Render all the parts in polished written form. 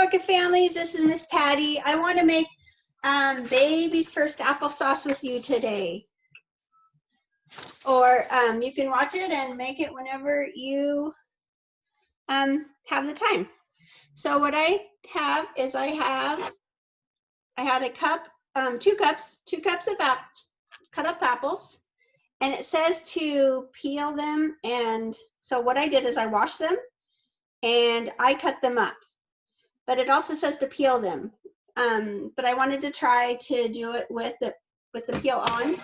Orchid families, this is Miss Patty. I want to make baby's first applesauce with you today. Or you can watch it and make it whenever you have the time. So what I have is I had a cup, 2 cups of cut up apples, and it says to peel them. And so what I did is I washed them and I cut them up. But it also says to peel them. But I wanted to try to do it with the peel on.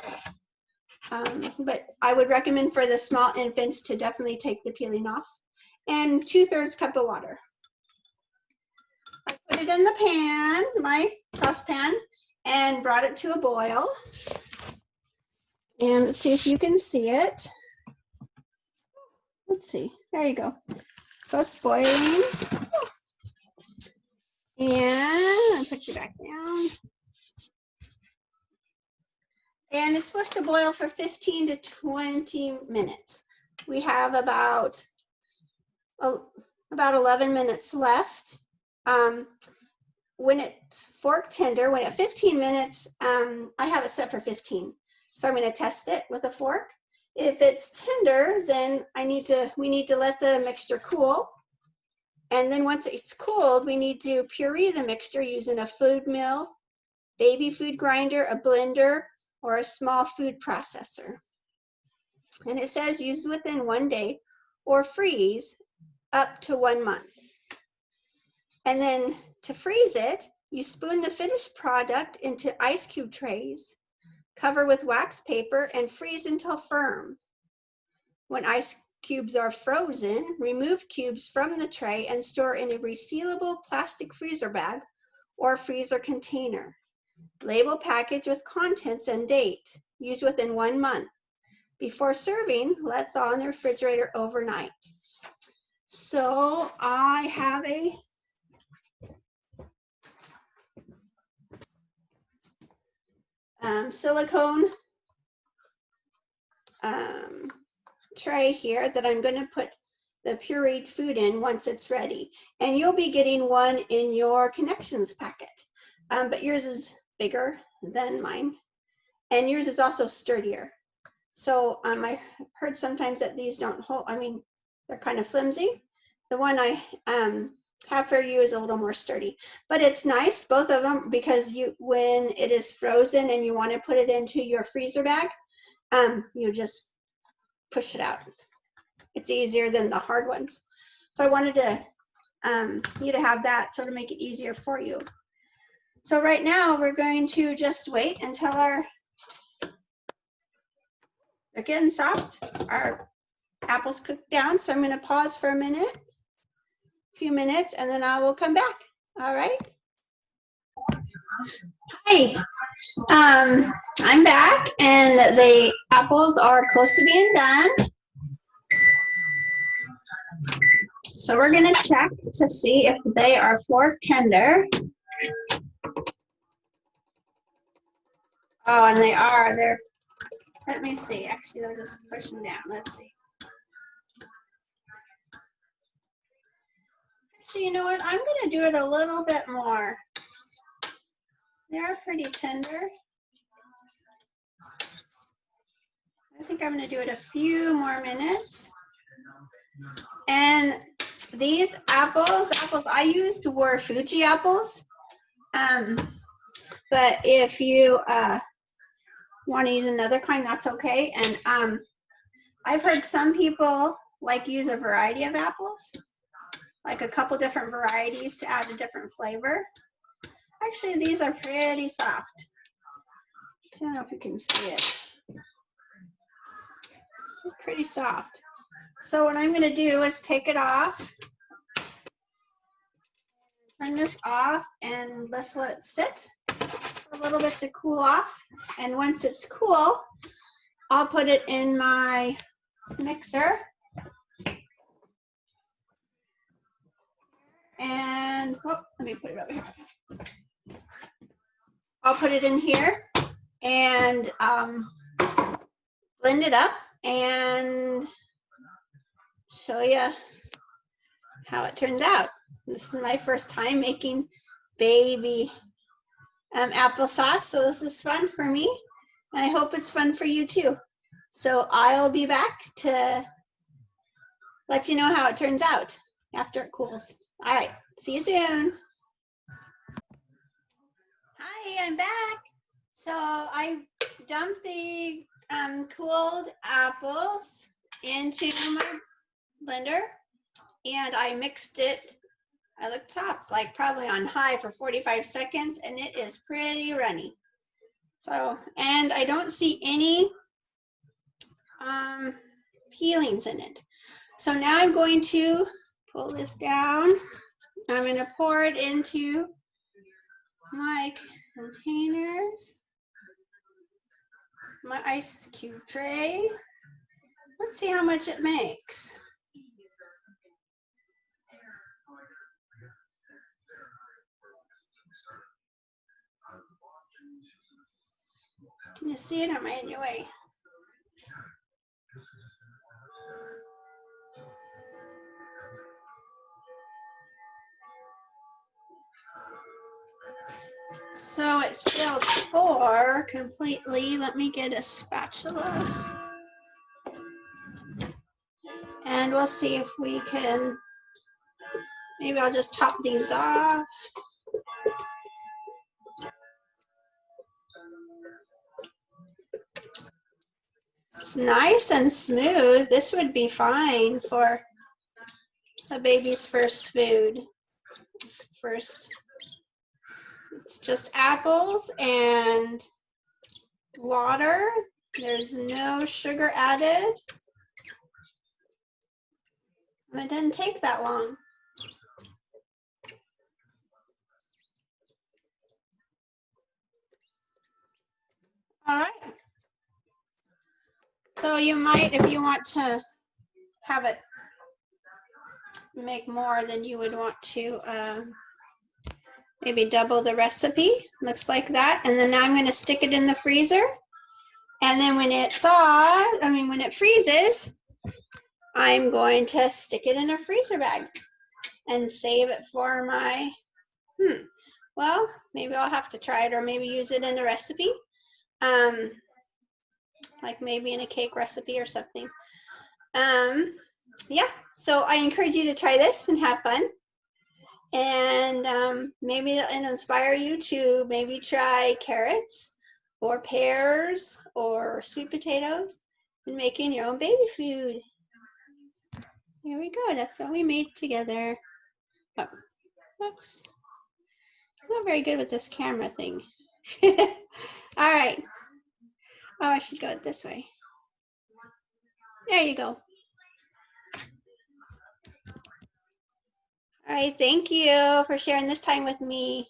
But I would recommend for the small infants to definitely take the peeling off. And 2/3 cup of water. I put it in the pan, my saucepan, and brought it to a boil. And let's see if you can see it. Let's see, there you go. So it's boiling. And I'll put you back down. And it's supposed to boil for 15 to 20 minutes. We have about 11 minutes left. When it's fork tender, when at 15 minutes, I have it set for 15. So I'm going to test it with a fork. If it's tender, then we need to let the mixture cool. And then once it's cooled, we need to puree the mixture using a food mill, baby food grinder, a blender, or a small food processor. And it says use within 1 day or freeze up to 1 month. And then to freeze it, you spoon the finished product into ice cube trays, cover with wax paper, and freeze until firm. When ice cubes are frozen, remove cubes from the tray and store in a resealable plastic freezer bag or freezer container. Label package with contents and date. Use within 1 month. Before serving, let thaw in the refrigerator overnight. So I have a silicone tray here that I'm going to put the pureed food in once it's ready. And you'll be getting one in your connections packet. But yours is bigger than mine. And yours is also sturdier. So I heard sometimes that these don't hold, they're kind of flimsy. The one I have for you is a little more sturdy. But it's nice, both of them, because when it is frozen and you want to put it into your freezer bag, you just push it out. It's easier than the hard ones. So I wanted you to have that, so to make it easier for you. So right now we're going to just wait until they're getting soft. Our apples cooked down. So I'm going to pause for a few minutes, and then I will come back. All right. Hi. I'm back, and the apples are close to being done. So we're going to check to see if they are fork tender. Oh, and they are. Let me see. Actually, they're just pushing down. Let's see. Actually, you know what? I'm going to do it a little bit more. They're pretty tender. I think I'm going to do it a few more minutes. And these apples, the apples I used were Fuji apples. But if you want to use another kind, that's okay. And I've heard some people use a variety of apples, like a couple different varieties to add a different flavor. Actually, these are pretty soft. I don't know if you can see it. They're pretty soft. So what I'm going to do is take it off, turn this off, and let's let it sit for a little bit to cool off. And once it's cool, I'll put it in my mixer. And let me put it over here. I'll put it in here and blend it up and show you how it turns out. This is my first time making baby applesauce, so this is fun for me, and I hope it's fun for you too. So I'll be back to let you know how it turns out after it cools. All right, see you soon. Hi, I'm back. So I dumped the cooled apples into my blender, and I mixed it at the top, like probably on high for 45 seconds, and it is pretty runny. So, and I don't see any peelings in it. So now I'm going to pull this down. I'm going to pour it into my containers, my ice cube tray. Let's see how much it makes. Can you see it? Am I in your way? So it filled 4 completely. Let me get a spatula. And we'll see if we can, maybe I'll just top these off. It's nice and smooth. This would be fine for a baby's first food. It's just apples and water. There's no sugar added. And it didn't take that long. All right. So you might, if you want to have it make more, then you would want to maybe double the recipe. Looks like that. And then now I'm going to stick it in the freezer. And then when it thaws, when it freezes, I'm going to stick it in a freezer bag and save it for my, well, maybe I'll have to try it, or maybe use it in a recipe. Like maybe in a cake recipe or something. Yeah, so I encourage you to try this and have fun. And maybe it'll inspire you to maybe try carrots or pears or sweet potatoes and making your own baby food. Here we go. That's what we made together. Oh, oops. I'm not very good with this camera thing. All right. Oh, I should go this way. There you go. All right. Thank you for sharing this time with me.